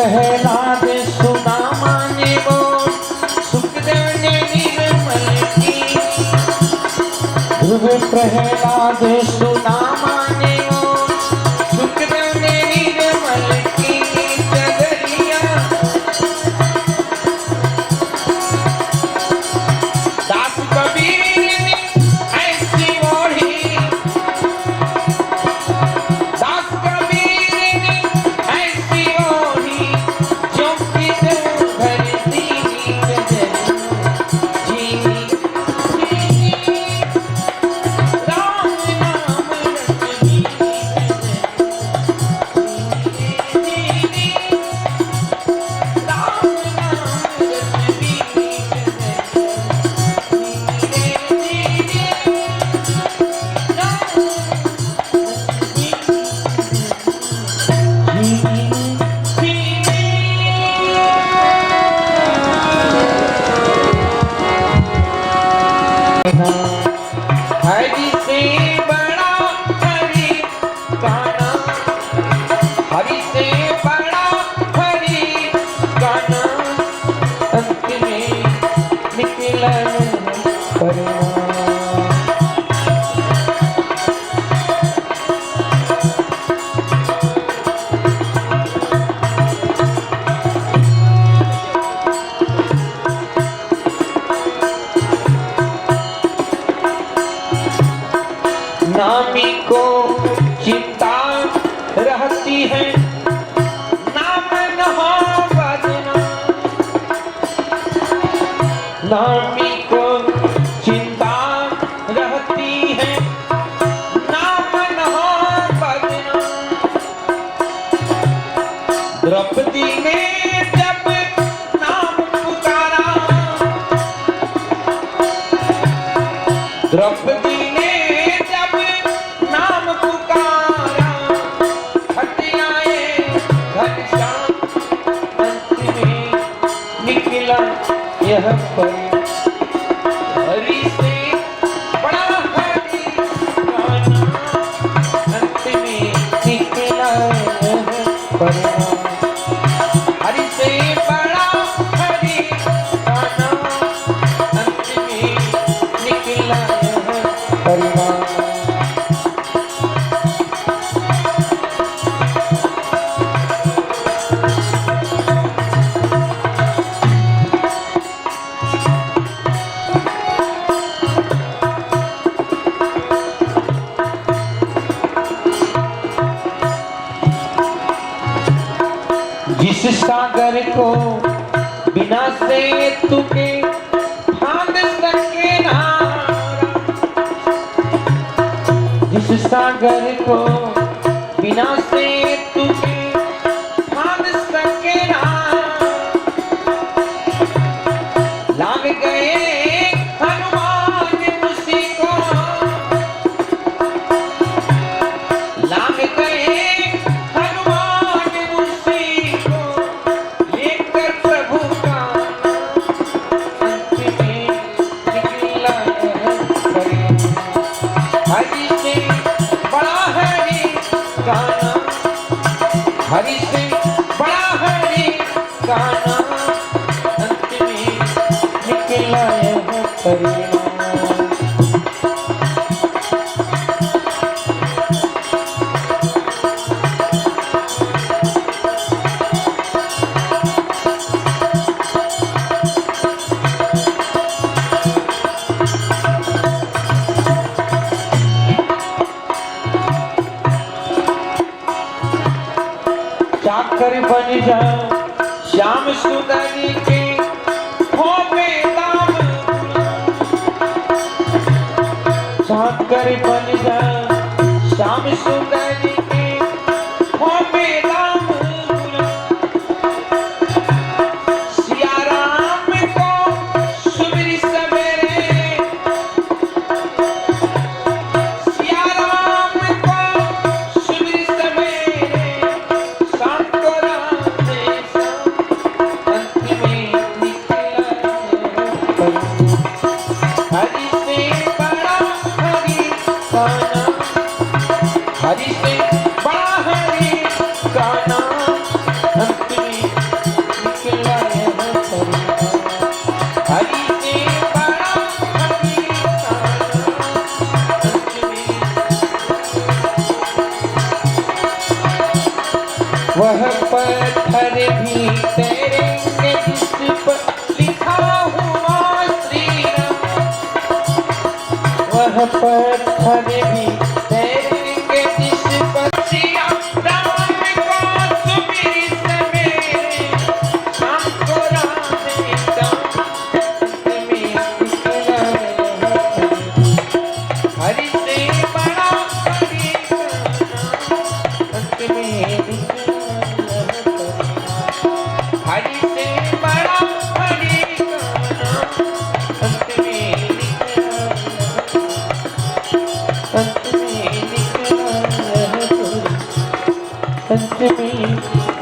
प्रहलाद सुना माने वो सुखदेव ने निर्मल की। ध्रुव प्रहलाद सुना माने वो सुखदेव ने निर्मल की। चदरिया दास कबीर ने ऐसी ओढ़ी, दास कबीर ने ऐसी ओढ़ी जो कि दिल भरती गजल जीनी जीनी राम नाम रटनी गजल जीनी राम नाम रटनी हरि से बड़ा हरि गाना, हरि से बड़ा हरि गाना, अंत में निकला परिणाम। नामी को चिंता रहती है, नाम न हो बदनाम। नामी को चिंता रहती है, नाम न हो बदनाम। द्रौपदी ने जब नाम पुकारा, द्रौपदी ने जब नाम पुकारा, हट आए घनश्याम, अंत में निकला यह परिणाम। हरि से बड़ा हरि गाना, अंत में निकला यह परिणाम। हरि से बड़ा हरि गाना, अंत में निकला यह परिणाम। जिस सागर को बिना से तुके फांद सके नारा, जिस सागर को बिना से तुके फांद सके नारा, लाग गए हनुमान उसी को, लाग गए हनुमान उसी को, लेकर प्रभु का अंत में निकला यह परिणाम। हरि से बड़ा हरि गाना, हरि से बड़ा हरि गाना, अंत में निकला यह परिणाम। चाकर बन जा श्याम सुंदर के हो बेदाम, चाकर बन जा श्याम सुंदर के हो बेदाम। सिया राम को सुमिर सवेरे, सिया राम को सुमिर सवेरे, शाम को राम जैसा, अंत में निकला हरि से बड़ा हरि गाना, हरि से बड़ा हरि गाना, अंत में वह पत्थर भी तैरेंगे जिस पर लिखा हुआ श्री राम। वह पत्थर भी तैरेंगे जिस पर सिया राम को सुमिर सवेरे, शाम को राधे श्याम में निकला हरि से बड़ा हरि का नाम, अंत में हरि से बड़ा हरि का नाम, अंत में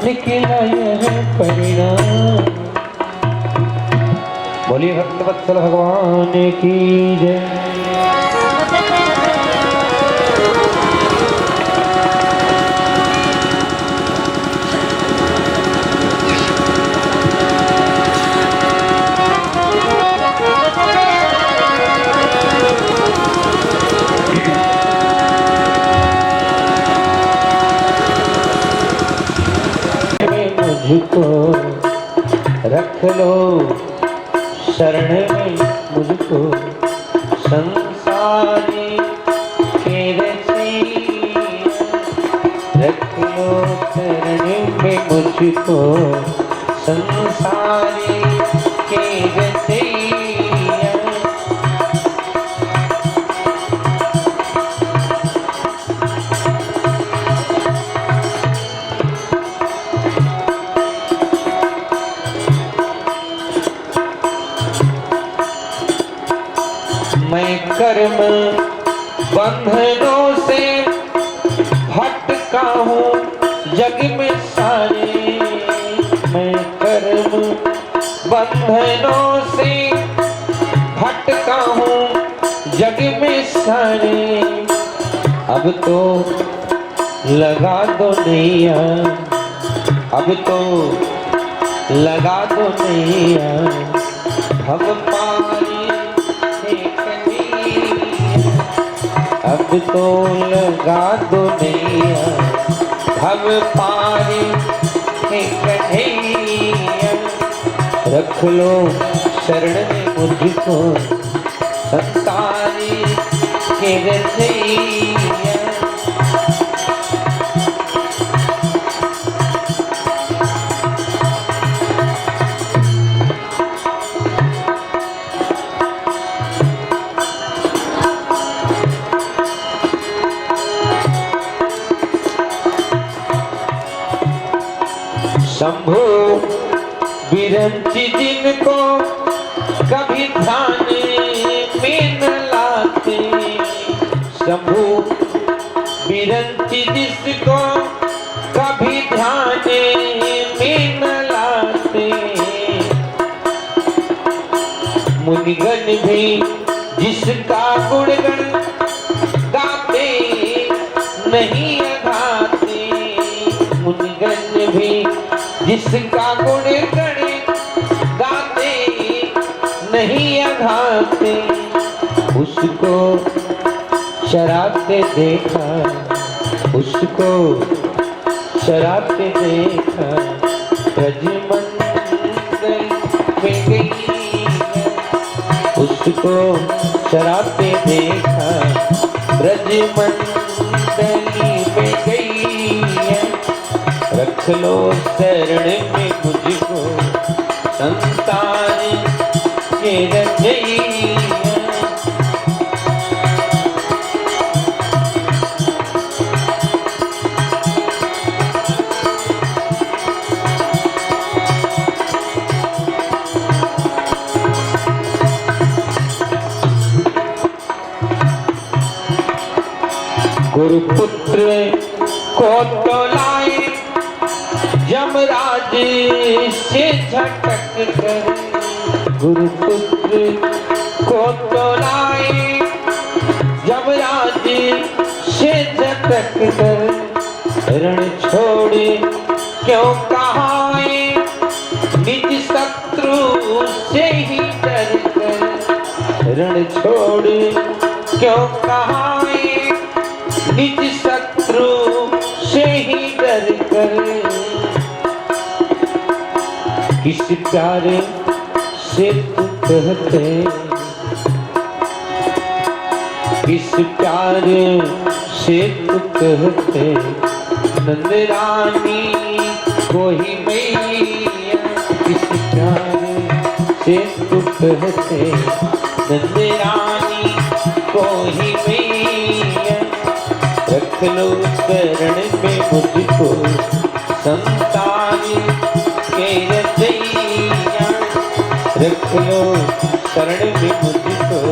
निकला यह परिणाम। बोलिए भक्तवत्सल भगवान की जय। मुझको रख लो शरण में, मुझको संसारी के रचैया। रख लो शरण में मुझको संसारी के रचैया। मैं कर्म बंधनों से भटका हूँ जग में सारे। मैं कर्म बंधनों से भटका हूँ जग में सारे। अब तो लगा दो नैया, अब तो लगा दो नैया, भव पारी अब तो लगा दो नैया, भव पारी कन्हैया। रख लो शरण में मुझको संसारी के रचैया। शंभु विरंची जिनको कभी ध्यान में न लाते। शंभु विरंची जिसको कभी ध्यान में न लाते। मुनिगण भी जिसका गुणगण गाते नहीं अघाते। मुनिगण भी जिसका गुण गणे गाते नहीं अघाते। उसको शराबते देखा, उसको शराबते देखा, ब्रज मंदिर में गई है। उसको शराबते देखा, ब्रज मंदिर में गई है। रख लो शरण में मुझको संसार के रचैया। गुरुपुत्र को तो लाए यमराज से झटक कर। गुरुपुत्र को तो लाए यमराज से झटक कर। रण छोड़ क्यों कहाए निज शत्रु से ही डर कर। रण छोड़ क्यों कहाए निज शत्रु से ही डर कर, किस प्यारे से तू कहते, किस प्यारे से तू कहते, नंद रानी को ही मैया, किस प्यारे से तू कहते, नंद रानी को ही मैया, रख लो शरण में मुझको संतान के रचैया, रख लो शरण में मुझको।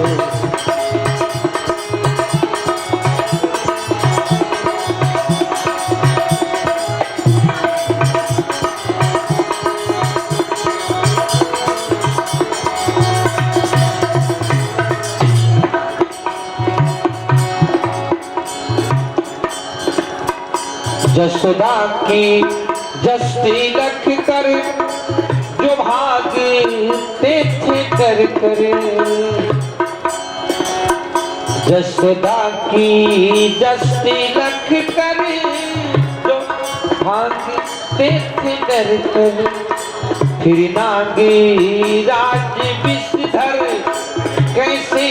जसोदा की जस्ती रख कर जो भागते थे कर कर, जसोदा की जस्ती रख कर जो भागते थे डर कर, फिर नागे राज विषधर कैसे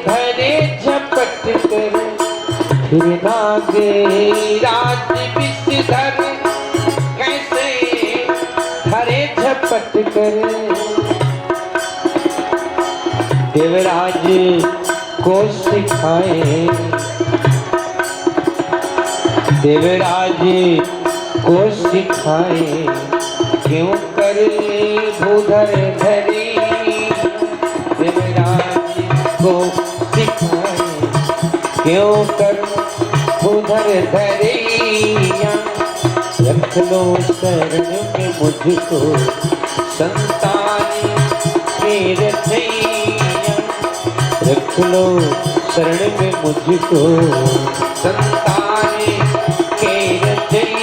धरे झपट कर, फिर नागे राज विषधर कैसे धरे झपट कर, देवराज को सिखाए, देवराज को सिखाए, क्यों कर भूधर धरी, देवराज को सिखाए, क्यों कर उधर धरिया, रख लो शरण में मुझको संतान के रचैया, रख लो शरण में मुझको संतान के रचैया।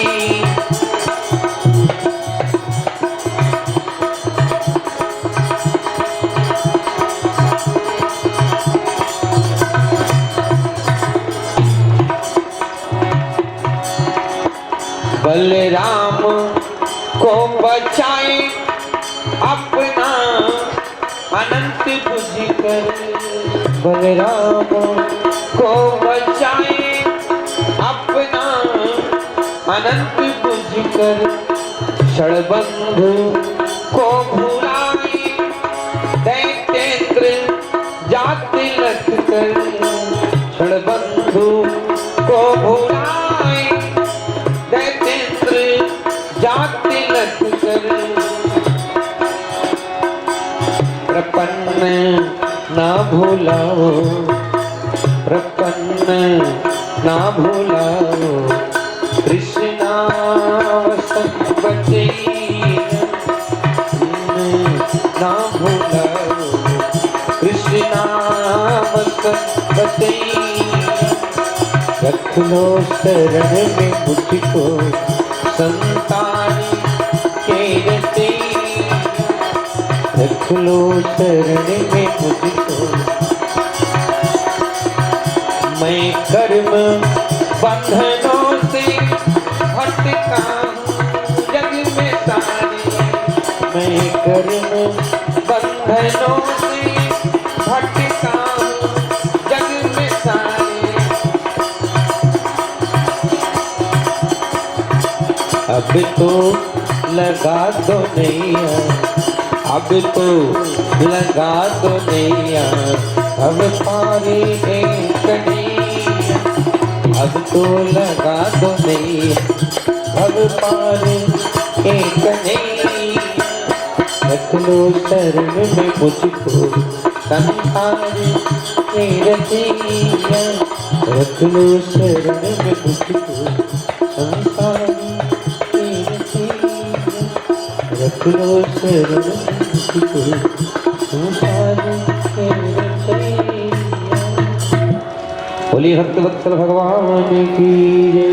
बलराम को बचाए अपना अनंत बुझ कर, बलराम को बचाए अपना अनंत बुझ कर, षड़बंधु को भुलाए दैत्येंद्र जात लख कर, षड़बंधु को भुलाए जाति लख कर, प्रपन्न ना भूलाओ, प्रपन्न ना भूलाओ, कृष्णा वसंत बचैया, ना भूलाओ, कृष्णा वसंत बचैया, रख लो शरण में मुझको संतान के रचैया, रख लो शरण में मुझको। मैं कर्म बंधनों से भटका हूँ जग में सारे, मैं कर्म बंधनों से भटका हूँ जग में सारे, अब तो लगा दो नैया, अब तो लगा दो नैया, अब पारी एक नैया, अब तो लगा दो नैया, अब पारी एक नैया, रख लो शरण में मुझको संसार के रचैया, रख लो शरण में मुझको संसार, रख लो शरण मुझको संसार के रचैया। बोलिए भक्त वत्सल भगवान की जय।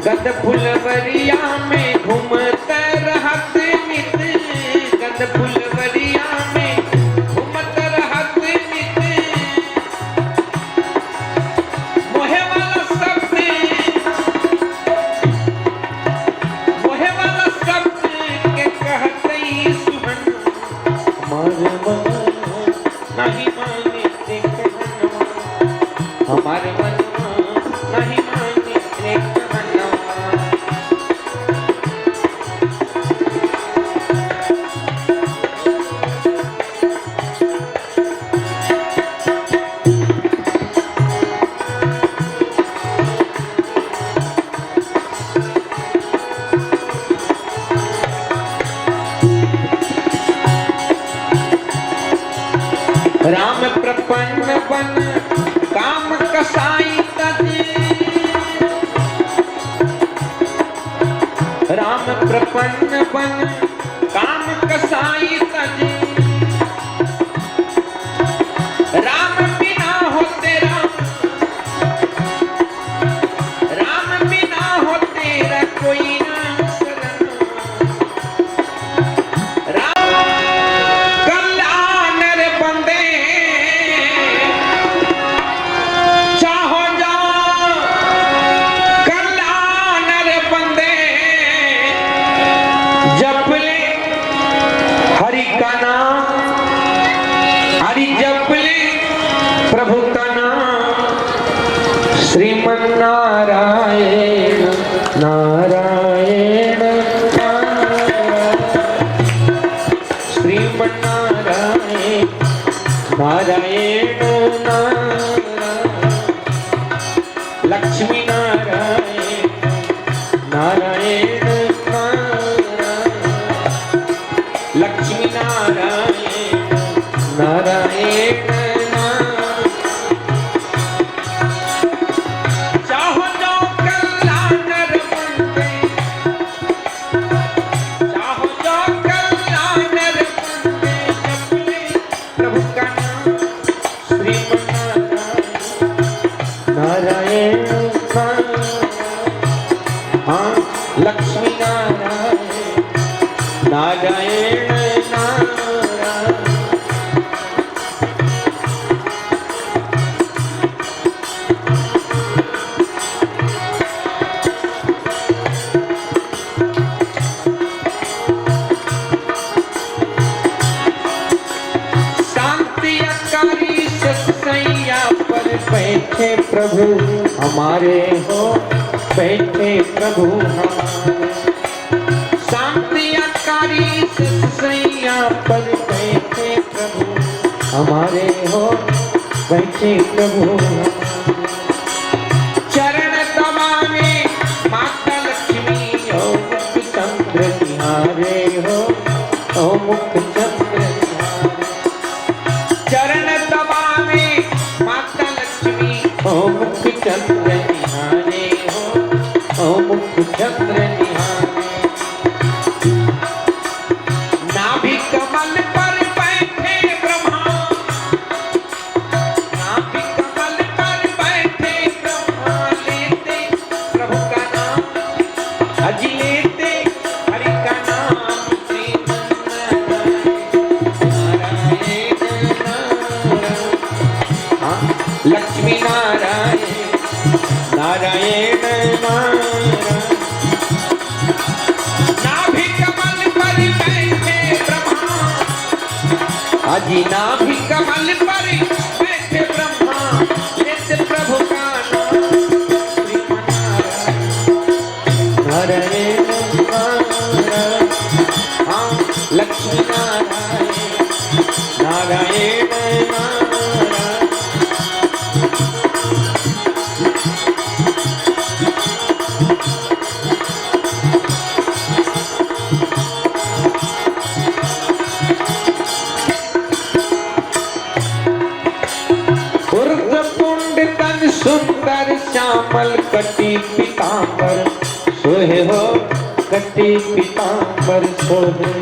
गद फुलवरिया में घूमत रहत नित, गद फुलवरिया में घूमत रहत नित, मोहे वाला शब्द के कहते सुहन, हमारे मन नहीं माने रे कहनवा, हमारे मन नहीं माने रे कहनवा। राम प्रपन्न बन काम कसाई तज, राम प्रपन्न बन काम कसाई तज, राम बिना होते राम बिना हो तेरा कोई ना शरण, राम कल्याण रे बंदे चाहो जा, कल्याण रे बंदे जप ले हरि का नाम, हरि जप ले प्रभु का नाम, श्रीमन नारायण नारायण श्रीमन नारायण नारायण लक्ष्मी नारायण नारायण लक्ष्मी नारायण नारायण। चाहो जो कल्याण रे बंदे, चाहो जो कल्याण रे बंदे जप ले प्रभु का नाम, श्रीमन नारायण हाँ लक्ष्मी नारायण नारायण नारायण। शांति अकारी सत्सैया पर बैठे प्रभु हमारे हो, बैठे प्रभु हमारे, शांति अकारी सत्सैया पर बैठे प्रभु हमारे हो, बैठे प्रभु हमारे। चरण दबावे माता लक्ष्मी ओ मुख चंद्र निहारे हो, ओ मुख चंद्र निहारे, चरण दबावे माता लक्ष्मी ओ मुख चंद्र निहारे हो, ओ मुख चंद्र निहारे। नाभि कमल पर बैठे ब्रह्मा, नाभि कमल पर बैठे ब्रह्मा, लेते प्रभु का नाम, अजी लेते हरि का नाम, श्रीमन नारायण नारायण हाँ लक्ष्मी नारायण नारायण नारायण। नाभि कमल पर बैठे ब्रह्मा, अजी नाभि कमल पर बैठे ब्रह्मा, लेते प्रभु का नाम, श्रीमन नारायण नारायण हाँ लक्ष्मी नारायण नारायण नारायण। सुंदर श्यामल कटी पीतांबर सोहे हो, कटी पीतांबर सोहे।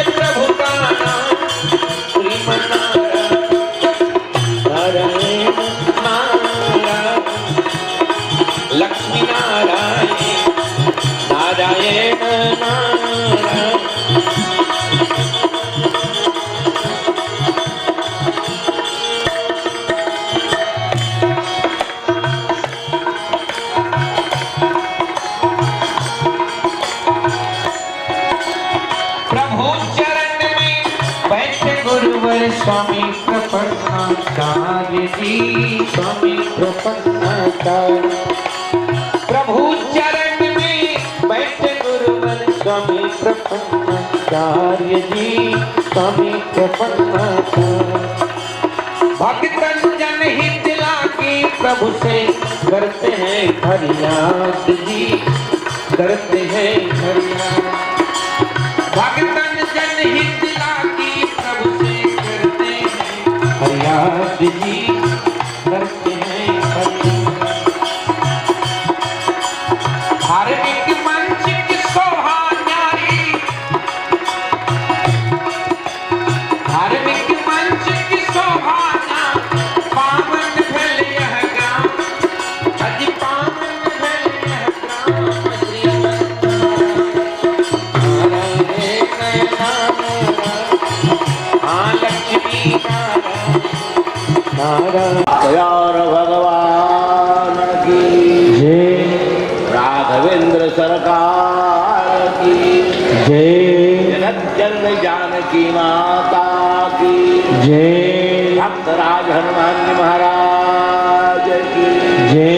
प्रभु का नाम श्रीमन नारायण जी स्वामी प्रपन्नता प्रभु चरण में बैठे गुरुवर स्वामी प्रपन्नाचार्य जी स्वामी प्रपन्नता भक्तन जन हित लागी प्रभु से करते हैं फरियाद जी करते हैं फरियाद भक्तन जन हित लागी प्रभु से करते हैं फरियाद जी करते हैं फरियाद धार्मिक मंच की शोभा न्यारी धार्मिक मंच की शोभा पावन भल यह ग्राम अति पावन भल यह ग्राम हाँ लक्ष्मी यार भगवान की जय राघवेंद्र सरकार की जय जगत जननी जानकी माता की जय भक्तराज हनुमान जी महाराज की जय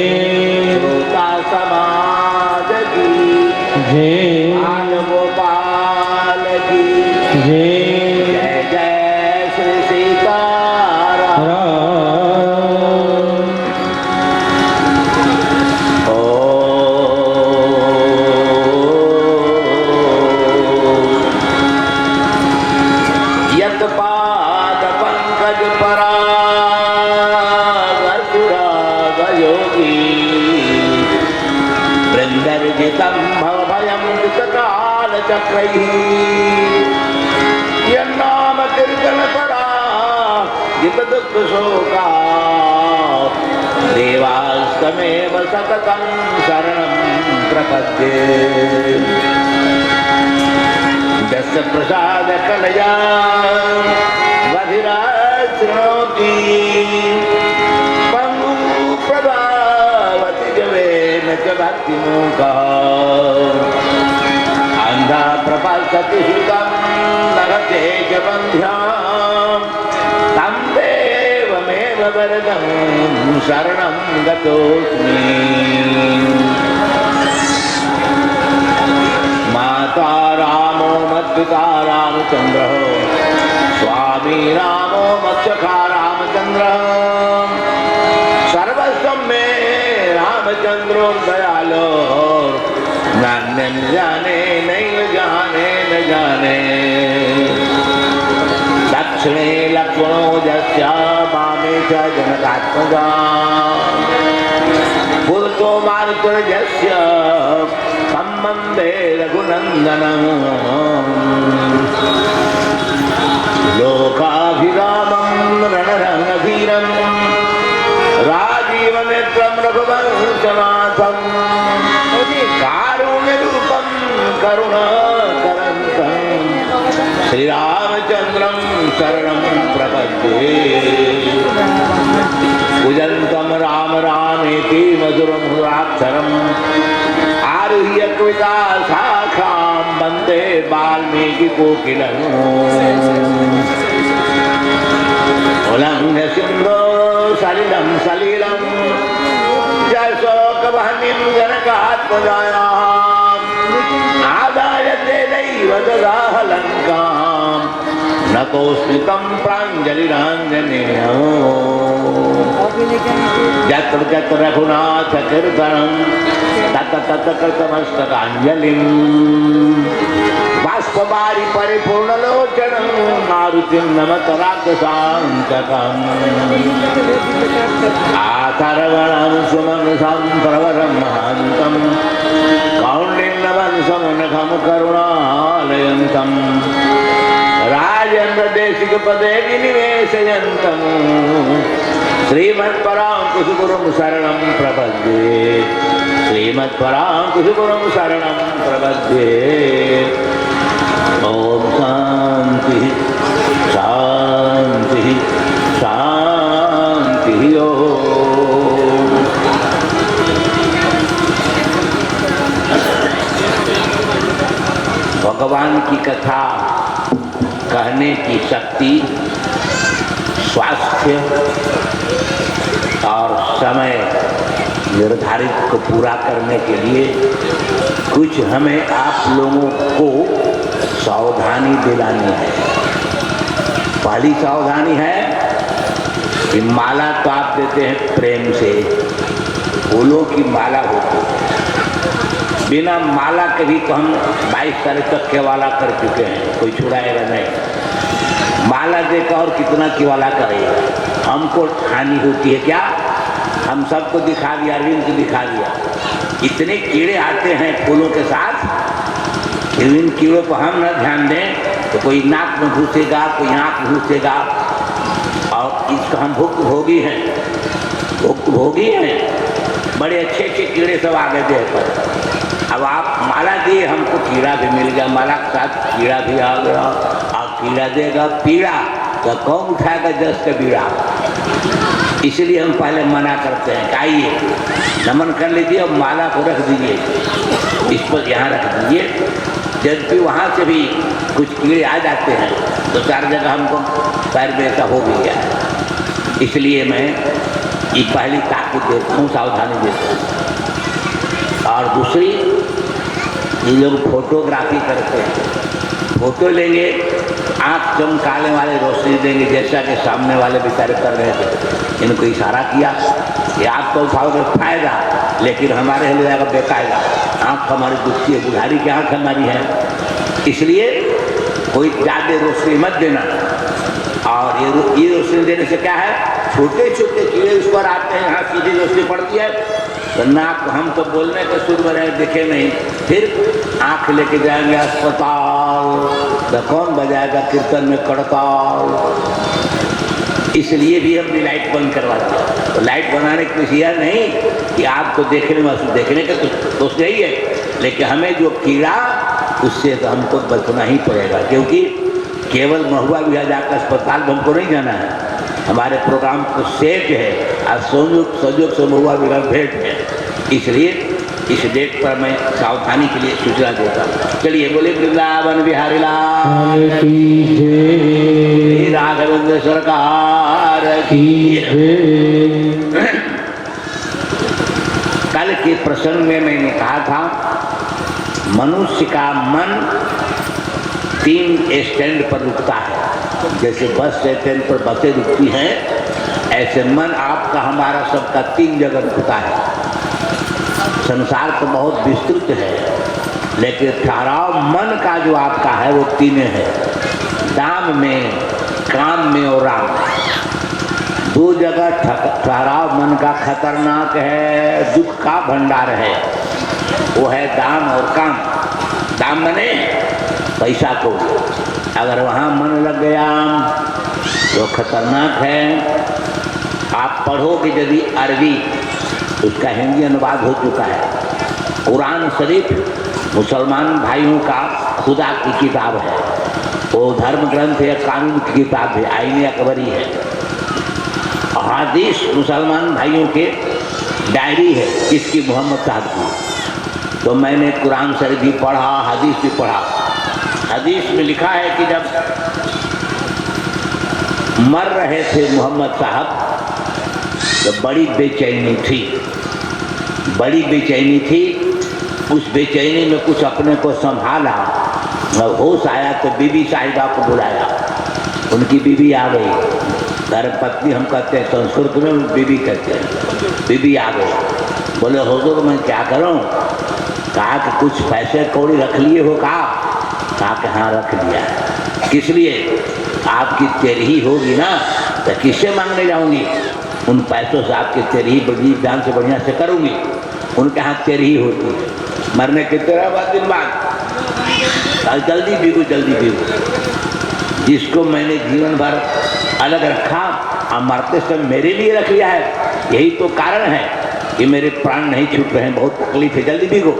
श्रोता समाज की जय बाल गोपाल की जय जय जय श्री सीताराम यत पाद पंकज पराग योगी वृंदर्जितम भव भयम काल चक्रैः यन्नाम कीर्तन परा जित दुख शोका देवास्तमेव सततं शरणं प्रपद्ये यस्य प्रसाद कलया बधिरा शृणोति पंगु प्रभावति जवेन च भक्तिमूकः अन्धा प्रपश्यति सुतं नरते च बन्ध्यां तं देवमेव वरदं शरणं गतोऽस्मि माता रामो मद्पिता रामचन्द्रः स्वामी रामो मत्सखा रामचन्द्रः सर्वस्वं मे रामचन्द्रो दयालो नान्यं जाने नैव जाने न जाने दक्षिणे लक्ष्मणो यस्य वामे च जनकात्मजा पुरुषो मारुतिर्यस्य सम्बन्धे रघुनन्दनम् लोकाभिरामं रणरङ्गधीरं राजीवनेत्रं रघुवंशनाथं कारुण्यरूपं करुणाकरन्तं श्रीरामचन्द्रं शरणं प्रपद्ये पूजन्तं राम रामेति मधुरमधुराक्षरम् आरुह्य कविता शाखां वन्दे वाल्मीकिकोकिलम् उल्लङ्घ्य सिन्धो सलिलं सलिलं जशोकवह्निं जनकात्मजायाम् आदाय तेनैव ददाह लङ्कां न कोऽस्मि तं प्राञ्जलिराञ्जनेयम् यत्र यत्र रघुनाथ कीर्तनं तत्र तत्र कृतमस्तकाञ्जलिं बाष्पवारि परिपूर्णलोचनं मारुतिं नमत राक्षसान्तकम् आथर्वणं सुमनसं प्रवरं महान्तं कौण्डिन्यवंशमुनखं करुणालयन्तं राजेन्द्रदेशिकपदे विनिवेशयन्तं श्रीमत्पराङ्कुशगुरुं शरणं प्रपद्ये श्रीमत्पराङ्कुशगुरुं शरणं प्रपद्ये ॐ शान्तिः शान्तिः शान्तिः ॐ भगवान की कथा कहने की शक्ति स्वास्थ्य समय निर्धारित को पूरा करने के लिए कुछ हमें आप लोगों को सावधानी दिलानी है। पहली सावधानी है कि माला तो आप देते हैं प्रेम से, फूलों की माला होती है। बिना माला के भी तो हम 22 तारीख तक केवाला कर चुके हैं, कोई छुड़ाएगा नहीं। माला देकर और कितना केवाला करेगा? हमको हानि होती है क्या? हम सबको दिखा दिया, अरविंद को दिखा दिया। इतने कीड़े आते हैं फूलों के साथ, इन कीड़ों को हम न ध्यान दें तो कोई नाक में घुसेगा, कोई आँख में घुसेगा, और इसका हम भुक्तभोगी हैं, भुक्तभोगी हैं। बड़े अच्छे अच्छे कीड़े सब आ गए देह पर। अब आप माला दिए, हमको कीड़ा भी मिल गया, माला के साथ कीड़ा भी आ गया। आप कीड़ा देगा पीड़ा तो कौन उठाएगा जस का बीड़ा? इसलिए हम पहले मना करते हैं कि आइए नमन कर लीजिए और माला को रख दीजिए, इस पर यहाँ रख दीजिए। जबकि वहाँ से भी कुछ कीड़े आ जाते हैं, तो 4 जगह हमको पैर में ऐसा हो भी गया है। इसलिए मैं ये पहली ताकीद देता हूँ, सावधानी देता हूँ। और दूसरी, ये लोग फोटोग्राफी करते हैं, फोटो लेंगे, आँख चमकाने वाले रोशनी देंगे, जैसा कि सामने वाले बेचारे कर रहे थे। इनको इशारा किया कि आप तो उठाओगे फायदा, लेकिन हमारे लिए जाएगा बेकायदा। आँख हमारी दुखती है, बुढ़ारी की आँख हमारी है, इसलिए कोई ज़्यादा रोशनी मत देना। और ये रोशनी देने से क्या है, छोटे छोटे कीड़े उस पर आते हैं, यहाँ सीधी रोशनी पड़ती है तो नाक, हम तो बोलने के शुरू में रहे, दिखे नहीं, फिर आँख लेके जाएंगे अस्पताल, तो कौन बजाएगा कीर्तन में कड़ताल। इसलिए भी हम लाइट बंद करवाते हैं। तो लाइट बनाने की कोई यह नहीं कि आपको देखने में, देखने का तो दोष नहीं है, लेकिन हमें जो कीड़ा, उससे तो हमको बचना ही पड़ेगा। क्योंकि केवल महुआ विहार जाकर अस्पताल में हमको नहीं जाना है, हमारे प्रोग्राम को सेट है और संयोग से महुआ विहार भेंट है। इसलिए इस डेट पर मैं सावधानी के लिए सूचना देता हूँ। चलिए बोले वृंदावन बिहारी लाल की जय, राघवेंद्र सरकार की जय। कल के प्रसंग में मैंने कहा था, मनुष्य का मन 3 स्टैंड पर रुकता है। जैसे बस स्टैंड पर बसें रुकती हैं, ऐसे मन आपका, हमारा सबका 3 जगह रुकता है। संसार तो बहुत विस्तृत है, लेकिन ठहराव मन का जो आपका है वो 3 है, दाम में, काम में और राम में। 2 जगह ठहराव मन का खतरनाक है, दुख का भंडार है, वो है दाम और काम। दाम मने पैसा को, अगर वहाँ मन लग गया तो खतरनाक है। आप पढ़ोगे यदि अरबी, उसका हिंदी अनुवाद हो चुका है। कुरान शरीफ मुसलमान भाइयों का खुदा की किताब है, वो धर्म ग्रंथ है, कानून की किताब है, आईने अकबरी है। हदीस मुसलमान भाइयों के डायरी है, इसकी मोहम्मद साहब की। तो मैंने कुरान शरीफ भी पढ़ा, हदीस भी पढ़ा। हदीस में लिखा है कि जब मर रहे थे मोहम्मद साहब तो बड़ी बेचैनी थी, बड़ी बेचैनी थी। उस बेचैनी में कुछ अपने को संभाला, होश आया तो बीबी साहिबा को बुलाया। उनकी बीबी आ गई, धर्मपत्नी हम कहते हैं, संस्कृत में बीबी कहते हैं। बीबी आ गई, बोले हुजूर मैं क्या करूं? कहा कि कुछ पैसे कौड़ी रख लिए हो? कहा कि हाँ रख लिया। किस लिए? आपकी तेरही होगी ना, तो किससे मांगने जाऊंगी? उन पैसों से आपकी तेरही बड़ी जान से बढ़िया से करूंगी। उनके हाथ तेरही होती है, मरने के 13 दिन बाद। जल्दी बीगू, जल्दी बीगू। जिसको मैंने जीवन भर अलग रखा और मरते समय मेरे लिए रख लिया है, यही तो कारण है कि मेरे प्राण नहीं छूट रहे हैं, बहुत तकलीफ है, जल्दी बीगो।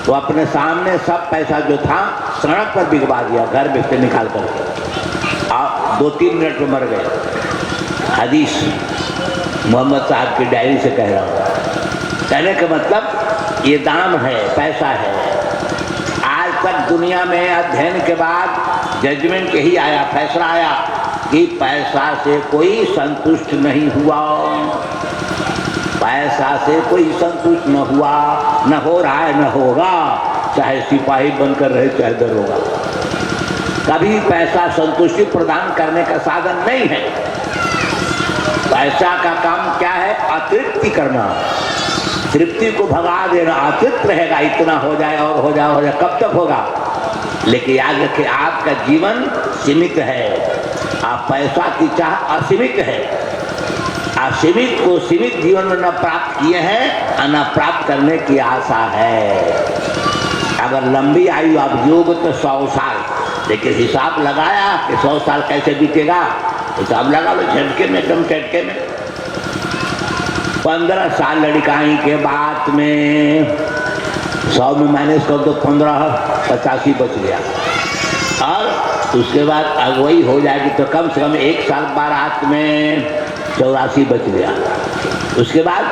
तो अपने सामने सब पैसा जो था सड़क पर बिगवा दिया, घर में से निकाल कर। आप 2-3 मिनट में मर गए। हदीस मोहम्मद साहब की डायरी से कह रहा हूँ। कहने का मतलब ये दाम है, पैसा है। आज तक दुनिया में अध्ययन के बाद जजमेंट यही आया, फैसला आया कि पैसा से कोई संतुष्ट नहीं हुआ। पैसा से कोई संतुष्ट न हुआ, न हो रहा है, न होगा, चाहे सिपाही बनकर रहे चाहे दरोगा। कभी पैसा संतुष्टि प्रदान करने का साधन नहीं है। पैसा का काम क्या है? अतृप्ति करना, तृप्ति को भगा देना। अतृप्त रहेगा, इतना हो जाए और हो जाए, हो जाए, कब तक होगा? लेकिन याद रखिए, आपका जीवन सीमित है। आप पैसा की चाह असीमित है। असीमित को सीमित जीवन में न प्राप्त किए हैं और न प्राप्त करने की आशा है। अगर लंबी आयु आप जियोगे तो 100 साल, लेकिन हिसाब लगाया कि 100 साल कैसे बीतेगा? हिसाब लगा लो झटके में, एकदम झटके में। 15 साल लड़काई के बाद में 100 में माइनस कर दो 15, 85 बच गया। और उसके बाद अगुवाई हो जाएगी तो कम से कम 1 साल बारात में 84 बच गया। उसके बाद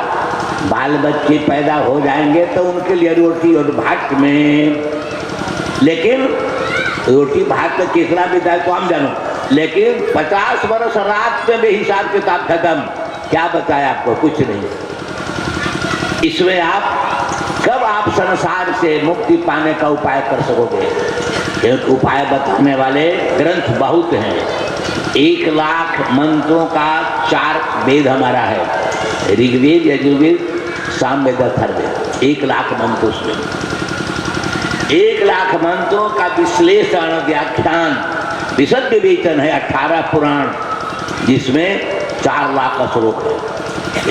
बाल बच्चे पैदा हो जाएंगे तो उनके लिए रोटी और भात में, लेकिन रोटी भात में कितना बिता है तो हम जानो, लेकिन 50 वर्ष रात में भी हिसाब किताब खत्म। क्या बताया आपको? कुछ नहीं। इसमें कब आप संसार से मुक्ति पाने का उपाय कर सकोगे? एक उपाय बताने वाले ग्रंथ बहुत हैं। 1 लाख मंत्रों का 4 वेद हमारा है, ऋग्वेद, यजुर्वेद, सामवेद, अथर्ववेद। 1 लाख मंत्र उसमें, 1 लाख मंत्रों का विश्लेषण, व्याख्यान, विशद विवेचन है। 18 पुराण, जिसमें 4 लाख श्लोक है।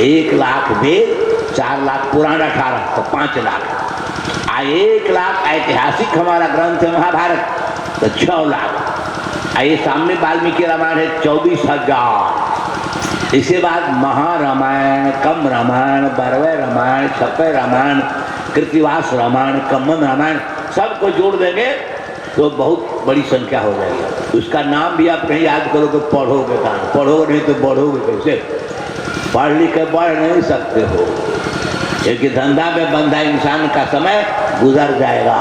1 लाख वेद, 4 लाख पुराण, 18 तो 5 लाख। 1 लाख ऐतिहासिक हमारा ग्रंथ है महाभारत, तो 6 लाख। ये सामने वाल्मीकि रामायण है 24,000। इसके बाद महारामायण, कम रामायण, बरवे रामायण, छपे रामायण, कृतिवास रामायण, कम्मन रामायण, सबको जोड़ देंगे तो बहुत बड़ी संख्या हो जाएगी। उसका नाम भी आप नहीं याद करोगे, पढ़ोगे कहाँ? पढ़ोगे नहीं तो बढ़ोगे कैसे? पढ़ लिख के बढ़ नहीं सकते हो, क्योंकि धंधा में बंधा इंसान का समय गुजर जाएगा,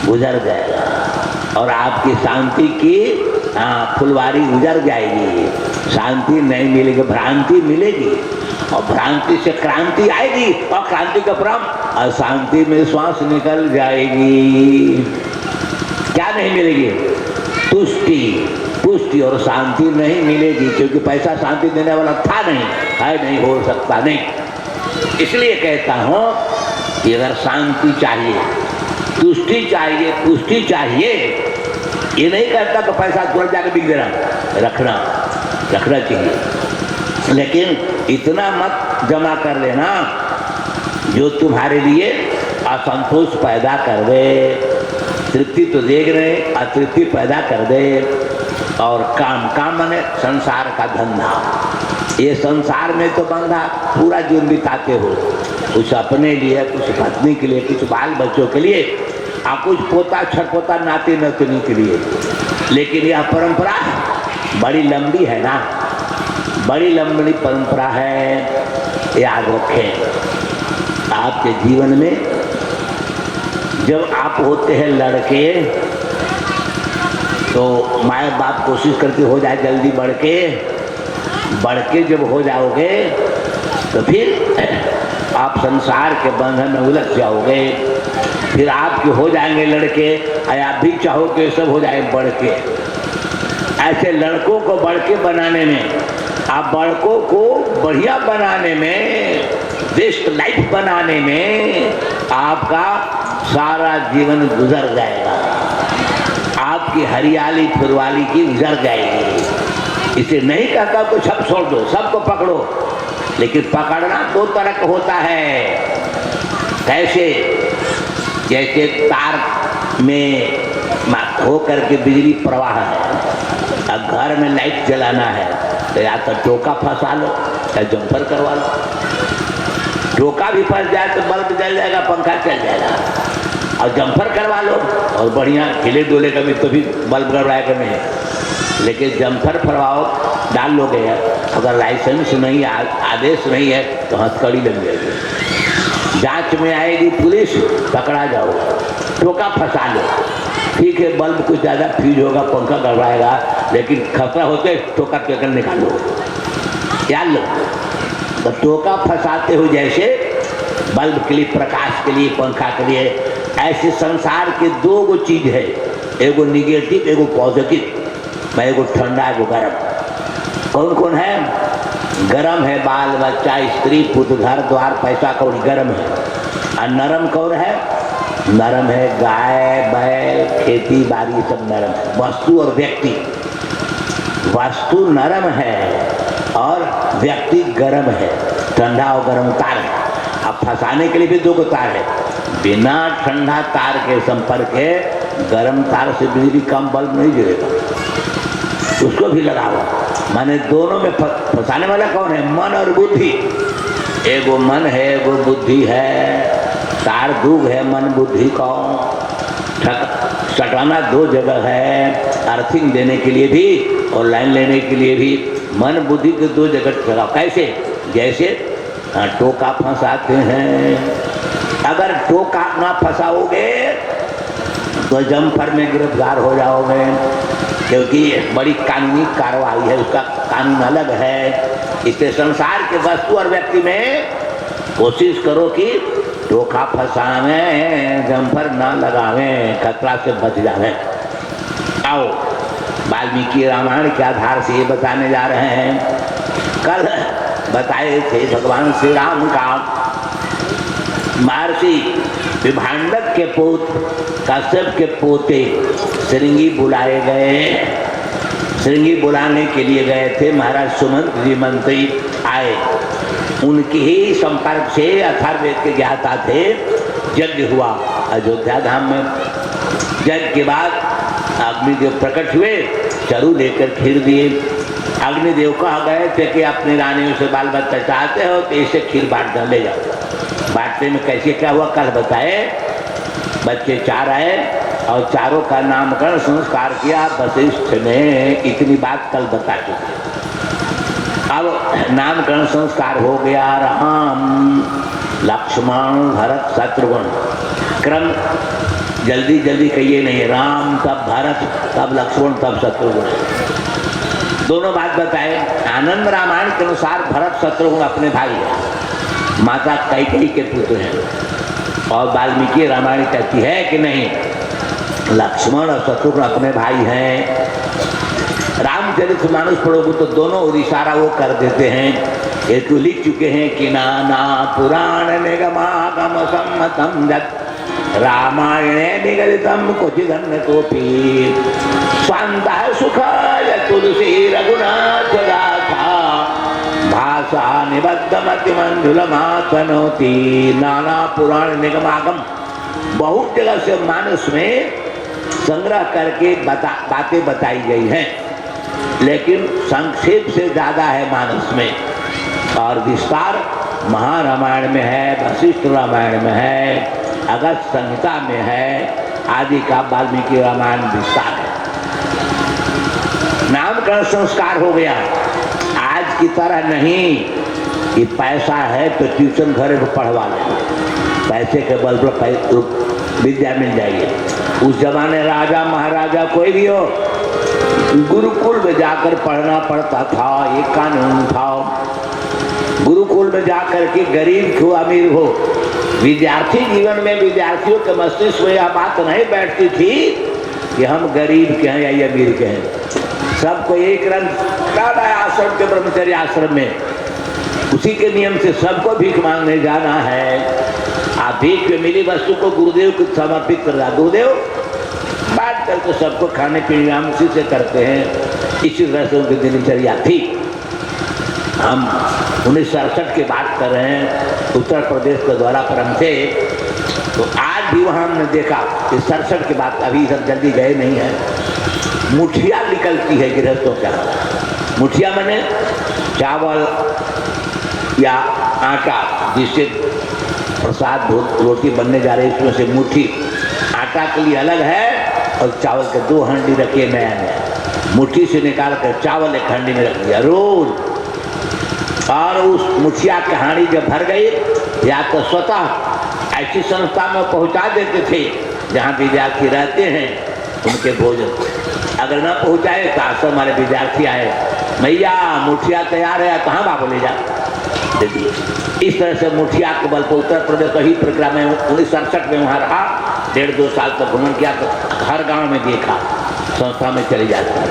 गुजर जाएगा, और आपकी शांति की फुलवारी गुजर जाएगी। शांति नहीं मिलेगी, भ्रांति मिलेगी, और भ्रांति से क्रांति आएगी, और क्रांति का परम अशांति में श्वास निकल जाएगी। क्या नहीं मिलेगी? तुष्टि, पुष्टि और शांति नहीं मिलेगी, क्योंकि पैसा शांति देने वाला था नहीं, है नहीं, हो सकता नहीं। इसलिए कहता हूँ कि अगर शांति चाहिए, तुष्टि चाहिए, पुष्टि चाहिए, ये नहीं कहता तो पैसा तुरंत जाकर बिक देना, रखना चाहिए, लेकिन इतना मत जमा कर लेना जो तुम्हारे लिए असंतोष पैदा कर दे। तृप्ति तो देख रहे, अतृप्ति पैदा कर दे। और काम माने संसार का धंधा। ये संसार में तो बंधा पूरा जीवन बिताते हो, कुछ अपने लिए, कुछ पत्नी के लिए, कुछ बाल बच्चों के लिए, और कुछ पोता छठपोता नाते नतनी के लिए। लेकिन यह परंपरा बड़ी लंबी है ना, बड़ी लंबी परंपरा है। याद रखें, आपके जीवन में जब आप होते हैं लड़के, तो माँ बाप कोशिश करके हो जाए जल्दी बढ़ के जब हो जाओगे तो फिर आप संसार के बंधन में उलझ जाओगे। फिर आपके हो जाएंगे लड़के, आप भी चाहोगे सब हो जाए बढ़ के। ऐसे लड़कों को बढ़ के बनाने में, आप बड़कों को बढ़िया बनाने में, बेस्ट लाइफ बनाने में आपका सारा जीवन गुजर जाएगा, आपकी हरियाली फुरवाली की गुजर जाएगी। इसे नहीं कहता को सब छोड़ दो, सबको पकड़ो, लेकिन पकड़ना 2 तरह का होता है। कैसे? जैसे तार में हो करके बिजली प्रवाह है, अब घर में लाइट जलाना है तो या तो टोका फंसा लो या जंपर करवा लो। टोका भी फंस जाए तो बल्ब जल जाएगा, पंखा चल जाएगा, और जंपर करवा लो और बढ़िया हिले डोले का भी तो भी बल्ब गड़बड़ाएगा नहीं। लेकिन जंपर फरवाओ डाल लोगे, अगर लाइसेंस नहीं, आदेश नहीं है तो हथकड़ी लग जाएगी, जांच में आएगी पुलिस, पकड़ा जाओ। टोका फंसा लो, ठीक है, बल्ब कुछ ज़्यादा फ्यूज होगा, पंखा गड़बड़ाएगा, लेकिन खतरा होते टोका केकल निकालो। याद लो, तो टोका फंसाते हो जैसे बल्ब के लिए, प्रकाश के लिए, पंखा के लिए, ऐसे संसार के दो गो चीज है, एगो निगेटिव एगो पॉजिटिव, एगो ठंडा एगो गर्म। कौन कौन है? गर्म है बाल बच्चा, स्त्री, पुत्र, घर द्वार, पैसा कौड़ी गर्म है। और नरम कौन है? नरम है गाय बैल, खेती बाड़ी, सब नरम है। वस्तु और व्यक्ति, वस्तु नरम है और व्यक्ति गर्म है, ठंडा और गर्म तार है। अब फंसाने के लिए भी दो तार है, बिना ठंडा तार के संपर्क के गर्म तार से बिजली कम बल्ब नहीं गिरेगा, उसको भी लगाओ। माने दोनों में फंसाने वाला कौन है? मन और बुद्धि। एगो मन है एगो बुद्धि है, तार दूग है मन बुद्धि को सटाना दो जगह है, अर्थिंग देने के लिए भी और लाइन लेने के लिए भी मन बुद्धि के दो जगह लगाओ। कैसे? जैसे टोका फंसाते हैं, अगर टोका ना फंसाओगे तो जम्पर में गिरफ्तार हो जाओगे, क्योंकि बड़ी कानूनी कार्रवाई है, उसका कानून अलग है। इसलिए संसार के वस्तु और व्यक्ति में कोशिश करो कि टोका फंसावें, जम्पर ना लगावें, खतरा से बच जावे। आओ वाल्मीकि रामायण के आधार से ये बताने जा रहे हैं। कल बताए थे भगवान श्री राम का महर्षि विभांडक के पुत्र कश्यप के पोते श्रृंगी बुलाए गए। श्रृंगी बुलाने के लिए गए थे, महाराज सुमंत जी मंत्री आए, उनके ही संपर्क से अथर्ववेद के ज्ञाता थे। यज्ञ हुआ अयोध्या धाम में। यज्ञ के बाद अग्निदेव प्रकट हुए, चरु लेकर खीर दिए। अग्निदेव कह गए थे कि अपनी रानियों से बाल बच्चा चाहते हो तो इसे खीर बांट ले जाओ। बांटने में कैसे क्या हुआ कल बताए। बच्चे 4 आए और चारों का नामकरण संस्कार किया वशिष्ठ ने। इतनी बात कल बता चुके। अब नामकरण संस्कार हो गया। राम लक्ष्मण भरत शत्रुघ्न, क्रम जल्दी जल्दी कहिए नहीं, राम तब भरत तब लक्ष्मण तब शत्रुघ्न, दोनों बात बताए। आनंद रामायण के अनुसार भरत शत्रुघ्न अपने भाई है, माता कैकेयी के पुत्र हैं। और वाल्मीकि रामायण कहती है कि नहीं, लक्ष्मण और शत्रुघ्न अपने भाई हैं। रामचरितमानस पढ़ोगे तो दोनों और इशारा वो कर देते हैं। ये तो लिख चुके हैं कि नाना पुराण निगमागम सम्मतम जत रामायणे निगदितम क्वचिदन्य कोपि स्वांतः सुखाय तुलसी रघुनाथ गाथा भाषा निबद्धमति मंजुलमातनोति। नाना पुराण निगमागम, बहुत जगह से मानस में संग्रह करके बातें बताई गई हैं, लेकिन संक्षेप से ज़्यादा है मानस में, और विस्तार महारामायण में है, वशिष्ठ रामायण में है, अगस्त संहिता में है, आदि का वाल्मीकि रामायण विस्तार है। नामकरण संस्कार हो गया। आज की तरह नहीं कि पैसा है तो ट्यूशन घर को पढ़वा लें, पैसे के बल पर विद्या मिल जाएगी। उस जमाने राजा महाराजा कोई भी हो, गुरुकुल में जाकर पढ़ना पड़ता था, एक कानून था। गुरुकुल में जाकर के गरीब हो अमीर हो, विद्यार्थी जीवन में विद्यार्थियों के मस्तिष्क में यह बात नहीं बैठती थी कि हम गरीब के हैं या अमीर के हैं। सबको एक रंग डाला आश्रम के ब्रह्मचर्य आश्रम में, उसी के नियम से सबको भीख मांगने जाना है। आप भीख में मिली वस्तु को गुरुदेव को समर्पित कर रहा, गुरुदेव बात करके सबको खाने पीने हम उसी से करते हैं। इसी तरह से उनकी दिनचर्या थी। हम 1967 की बात कर रहे हैं, उत्तर प्रदेश के द्वारा क्रम से। तो आज भी वहाँ हमने देखा कि 67 की बात, अभी सब जल्दी गए नहीं है। मुठिया निकलती है गृहस्थों का। मुठिया माने चावल या आटा, जिससे प्रसाद रोटी बनने जा रही है, इसमें से मुट्ठी आटा के लिए अलग है और चावल के 2 हांडी रखिए नया। मुट्ठी से निकाल कर चावल एक हांडी में रख दिया रोज। और उस मुठिया की हांडी जब भर गई, या तो स्वतः ऐसी संस्था में पहुंचा देते थे जहां विद्यार्थी रहते हैं उनके भोजन। अगर न पहुंचाए तो आश्रम हमारे विद्यार्थी आए, भैया मुठिया तैयार है, कहाँ बाबू ले जा, इस तरह से मुखिया के बल पर उत्तर प्रदेश कहीं परिक्रमा में 1967 में वहाँ रहा, 1.5-2 साल तक भ्रमण किया। तो हर गांव में देखा, संस्था में चली जाती है,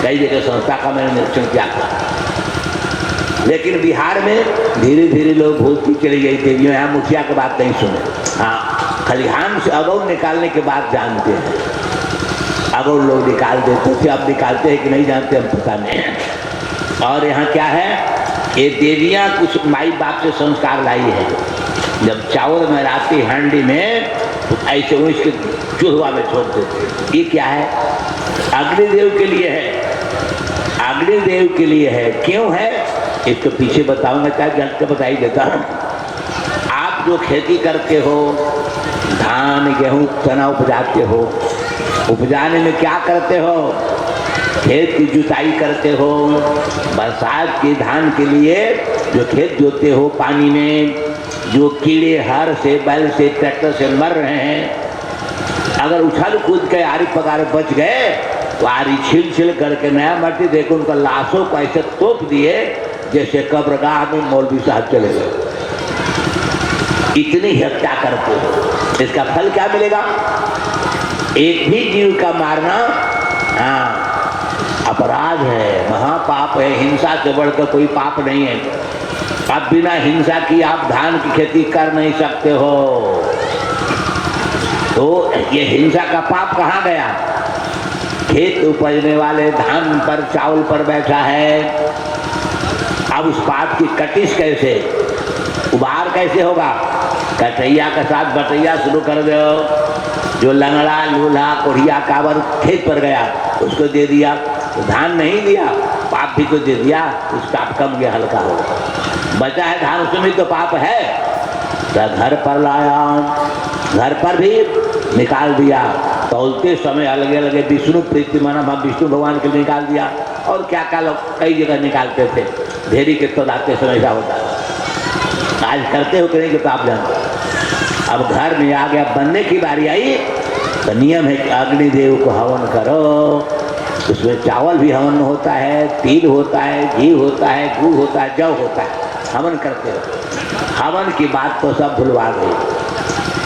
कई जगह संस्था का मैंने निरीक्षण किया था। लेकिन बिहार में धीरे धीरे लोग भूत की चली गई थी, यहाँ मुखिया की बात नहीं सुने। हाँ, खलिहान से अगौर निकालने के बाद जानते हैं, अगौर लोग निकाल देते थे, अब निकालते हैं कि नहीं जानते हम पता नहीं। और यहाँ क्या है, ये देवियाँ कुछ माई बाप से संस्कार लाई है। जब चावल में राती हांडी में तो ऐसे उसके चूल्हा में छोड़ देते। ये क्या है, अग्निदेव के लिए है, अग्निदेव के लिए है। क्यों है इसको पीछे बताऊंगा, चाहे जल्द से बता ही देता हूँ। आप जो खेती करते हो, धान गेहूँ चना उपजाते हो, उपजाने में क्या करते हो, खेत की जुताई करते हो। बरसात के धान के लिए जो खेत जोते हो, पानी में जो कीड़े हर से बैल से ट्रैक्टर से मर रहे हैं, अगर उछल कूद के आरी पगार बच गए तो आरी छिल छिल करके नया मट्टी देखो उनका लाशों को ऐसे तोप दिए जैसे कब्रगाह में मौलवी साहब चले गए। इतनी हत्या करते हो, इसका फल क्या मिलेगा? एक भी जीव का मारना हाँ अपराध है, महापाप है। हिंसा से बढ़कर कोई पाप नहीं है। अब बिना हिंसा की आप धान की खेती कर नहीं सकते हो। तो ये हिंसा का पाप कहाँ गया? खेत उपजने वाले धान पर चावल पर बैठा है। अब उस पाप की कटिश कैसे, उबार कैसे होगा? कटैया के साथ बटैया शुरू कर दो। जो लंगड़ा लूल्हा कोढ़िया काबर खेत पर गया उसको दे दिया, तो धान नहीं दिया, पाप भी तो दे दिया, उस पाप कम गया, हल्का हो गया। बचा है धान, उसमें भी तो पाप है। तो घर पर लाया, घर पर भी निकाल दिया। तौलते समय अलग अलग विष्णु प्रीति माना विष्णु भगवान के निकाल दिया। और क्या क्या लोग कई जगह निकालते थे, ढेरी के तो लाते समय ऐसा होता है। आज करते हो कि नहीं कि तो आप जानते। अब घर में आ गया, बनने की बारी आई तो नियम है कि अग्निदेव को हवन करो। उसमें चावल भी हवन में होता है, तिल होता है, घी होता है, गुड़ होता है, जौ होता है, हवन करते हो। हवन की बात तो सब भुलवा गई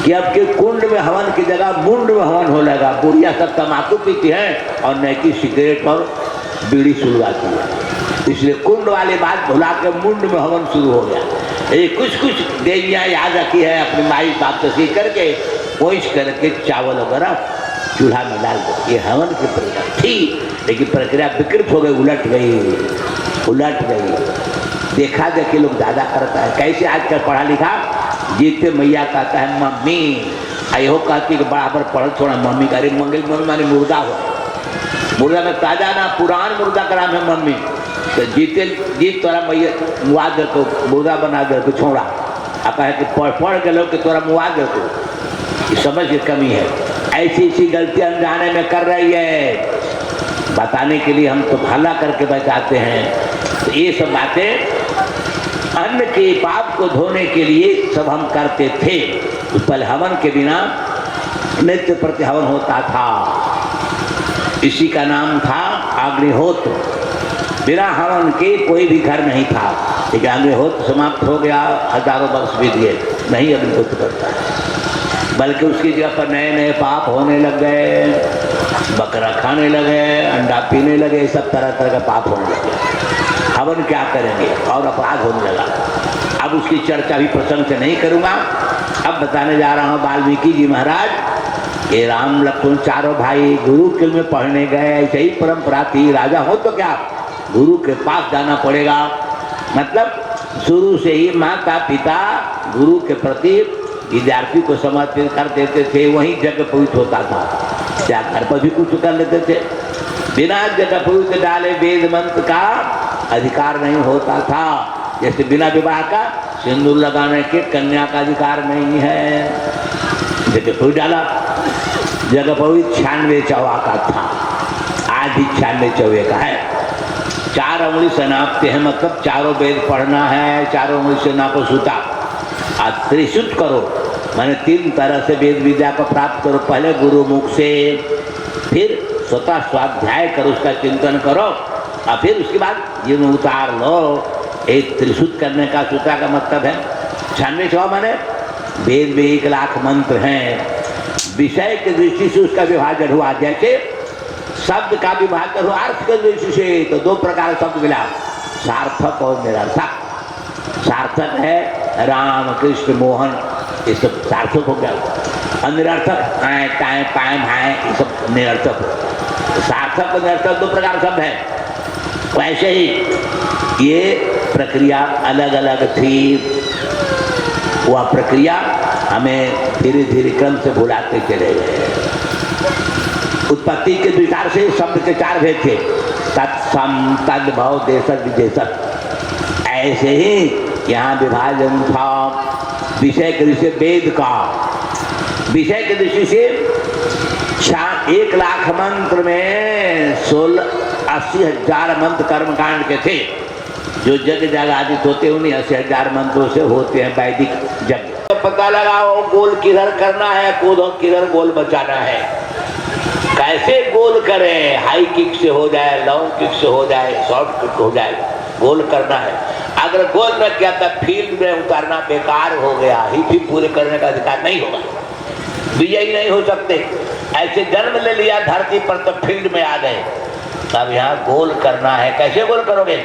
कि अब के कुंड में हवन की जगह मुंड में हवन हो लगा। बुढ़िया सब तम्बाकू पीती हैं और नैकी सिगरेट और बीड़ी सुलगाती है, इसलिए कुंड वाली बात भुला के मुंड में हवन शुरू हो गया। ये कुछ कुछ देवियाँ याद रखी है, अपनी माई बाप से सीख करके पोंछ करके चावल वगैरह चूल्हा में डाल दो। ये हवन की प्रक्रिया थी, लेकिन प्रक्रिया विकृत हो गई, उलट गई। देखा देखी लोग ज़्यादा करता है। कैसे आजकल पढ़ा लिखा जीते मैया कहता है मम्मी, अयो कहती कि बराबर पढ़ छोड़ा मम्मी का। अरे मंगल मम्मी माने मुर्दा हो, मुर्दा में ताजा ना पुरान मुर्दा का नाम है मम्मी। तो जीत तोरा मैया मुआ दे तो मुर्दा बना दे तो छोड़ा। आप कहे कि पढ़ के लोग कि तोरा मुआ दे तो, समझ की कमी है। ऐसी गलती अनजाने में कर रही है, बताने के लिए हम तो भला करके बचाते हैं। तो ये सब बातें अन्न के पाप को धोने के लिए सब हम करते थे। पहले हवन के बिना नित्य प्रति हवन होता था, इसी का नाम था अग्निहोत्र। बिना हवन के कोई भी घर नहीं था। लेकिन अग्निहोत्र समाप्त हो गया, हजारों वर्ष बीत गए, नहीं अग्निहोत्र करता है। बल्कि उसकी जगह पर नए नए पाप होने लग गए, बकरा खाने लगे, अंडा पीने लगे, सब तरह तरह का पाप होने लगे। हवन क्या करेंगे और अपराध होने लगा। अब उसकी चर्चा भी प्रसंग से नहीं करूँगा। अब बताने जा रहा हूँ वाल्मीकि जी महाराज ये राम लक्ष्मण चारों भाई गुरुकुल में पढ़ने गए। ऐसे ही परंपरा थी, राजा हो तो क्या गुरु के पास जाना पड़ेगा। मतलब शुरू से ही माता पिता गुरु के प्रति विद्यार्थी को समर्पित कर देते थे, वहीं जग पवित्र होता था। क्या घर पर भी कुछ कर लेते थे? बिना जग पवित्र डाले वेद मंत्र का अधिकार नहीं होता था। जैसे बिना विवाह का सिंदूर लगाने के कन्या का अधिकार नहीं है। जग पवित्र डाला, जग पवित्र 96 चौवा का था, आज भी 96 चौवे का है। 4 उंगली से नापते हैं, मतलब चारों वेद पढ़ना है, चारों उंगली से नापो सूता। आज त्रिशुद्ध करो, मैंने 3 तरह से वेद विद्या को प्राप्त करो। पहले गुरु मुख से, फिर स्वतः स्वाध्याय करो, उसका चिंतन करो, और फिर उसके बाद ये उतार लो। एक त्रिशुद्ध करने का सूत्रा का मतलब है 96 माने वेद में 1 लाख मंत्र हैं, विषय की दृष्टि से उसका विभाजन हुआ। जैसे शब्द का विभाजन हुआ अर्थ की दृष्टि से, तो 2 प्रकार शब्द मिला, सार्थक और निरर्थक। सार्थक है राम कृष्ण मोहन, ये सब सार्थक हो गया। और निरर्थक आए टाए पाए भाए, ये सब निरर्थक हो। सार्थक और निरर्थक 2 प्रकार शब्द हैं। वैसे ही ये प्रक्रिया अलग अलग थी, वह प्रक्रिया हमें धीरे धीरे क्रम से भुलाते चले गए। उत्पत्ति के विचार से शब्द के 4 भेद थे, तत्सम तद्भव देशक विदेशक। ऐसे ही यहाँ विभाजन था विषय के दृष्टि से वेद का, विषय की दृष्टि से 1 लाख मंत्र में 80,000 मंत्र कर्मकांड के थे। जो जग जगादित होते उन्हीं 80,000 मंत्रों से होते हैं वैदिक जग। पता लगाओ गोल किधर करना है, किधर गोल बचाना है, कैसे गोल करें, हाई किक से हो जाए, लॉन्ग किक से हो जाए, शॉर्ट किक हो जाए, गोल करना है। अगर गोल न किया तो फील्ड में उतारना बेकार हो गया, ही पूरे करने का अधिकार नहीं होगा, विजयी नहीं हो सकते। ऐसे जन्म ले लिया धरती पर तो फील्ड में आ गए। अब यहाँ गोल करना है, कैसे गोल करोगे?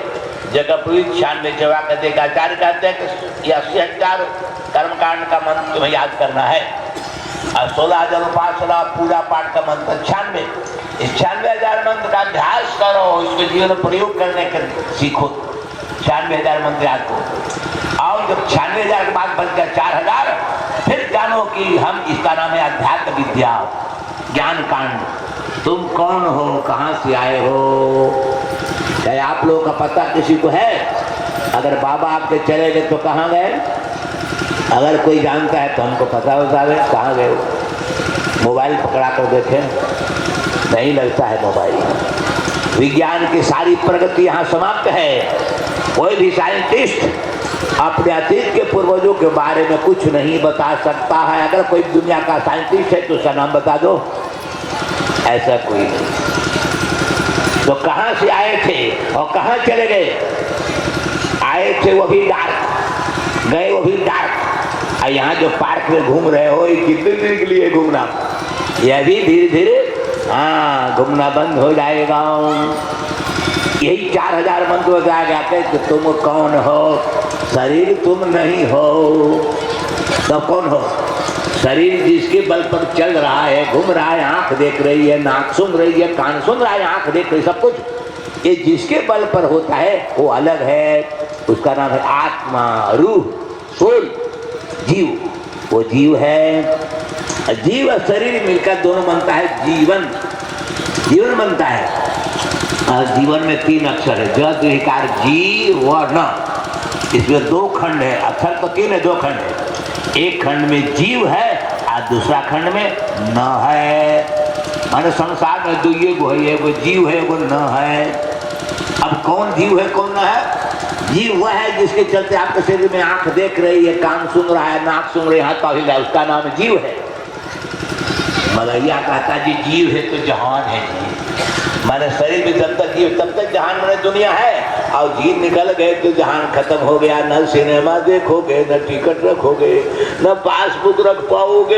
जगपुरी 96 कहते हैं, आचार्य कहते हैं कि 80,000 कर्मकांड का मंत्र तुम्हें याद करना है और 16,000 उपासना पूजा पाठ का मंत्र 96। इस 96,000 मंत्र का अभ्यास करो, इसको जीवन में प्रयोग करने के सीखो। 96,000 मंत्र याद करो, और जब 96,000 के बाद बच गया 4,000, फिर जानो कि हम इसका नाम है अध्यात्म विद्या, ज्ञान कांड। तुम कौन हो, कहाँ से आए हो, क्या आप लोगों का पता किसी को है? अगर बाबा आपके चले गए तो कहाँ गए? अगर कोई जानता है तो हमको पता होता है कहाँ गए। मोबाइल पकड़ा कर देखें, नहीं लगता है मोबाइल। विज्ञान की सारी प्रगति यहाँ समाप्त है। कोई भी साइंटिस्ट अपने अतीत के पूर्वजों के बारे में कुछ नहीं बता सकता है। अगर कोई दुनिया का साइंटिस्ट है तो उसका नाम बता दो, ऐसा कोई नहीं। तो कहाँ से आए थे और कहाँ चले गए? आए थे वो भी डार्क, गए वो भी डार्क। और यहाँ जो पार्क में घूम रहे हो, ये कितने दिन के लिए घूमना? यह भी धीरे धीरे घूमना बंद हो जाएगा। यही 4,000 मंत्र बताया गया था कि तुम कौन हो, शरीर तुम नहीं हो। तो कौन हो? शरीर जिसके बल पर चल रहा है, घूम रहा है, आंख देख रही है, नाक सुन रही है, कान सुन रहा है, आंख देख रही है, सब कुछ ये जिसके बल पर होता है वो अलग है। उसका नाम है आत्मा, रूह, सोल, जीव। वो जीव है। जीव और शरीर मिलकर दोनों बनता है जीवन। जीवन बनता है। और जीवन में 3 अक्षर है, ज द्विकार जी व न। इसमें 2 खंड है, अक्षर तो 3 है, 2 खंड है। एक खंड में जीव है और दूसरा खंड में न है। माने संसार में 2 एगो है, एगो जीव है, एगो न है। अब कौन जीव है कौन न है? जीव वह है जिसके चलते आपके शरीर में आंख देख रही है, कान सुन रहा है, नाक सुन रही है, हाथ पाँव हिल रहा है, उसका नाम जीव है। मलैया कहता जी जीव है तो जहान है जी। माने शरीर में जब तक जीव तब तक जहान माने दुनिया है, और जीव निकल गए तो जहान खत्म हो गया। न सिनेमा देखोगे, न टिकट रखोगे, न पासबुक रख पाओगे।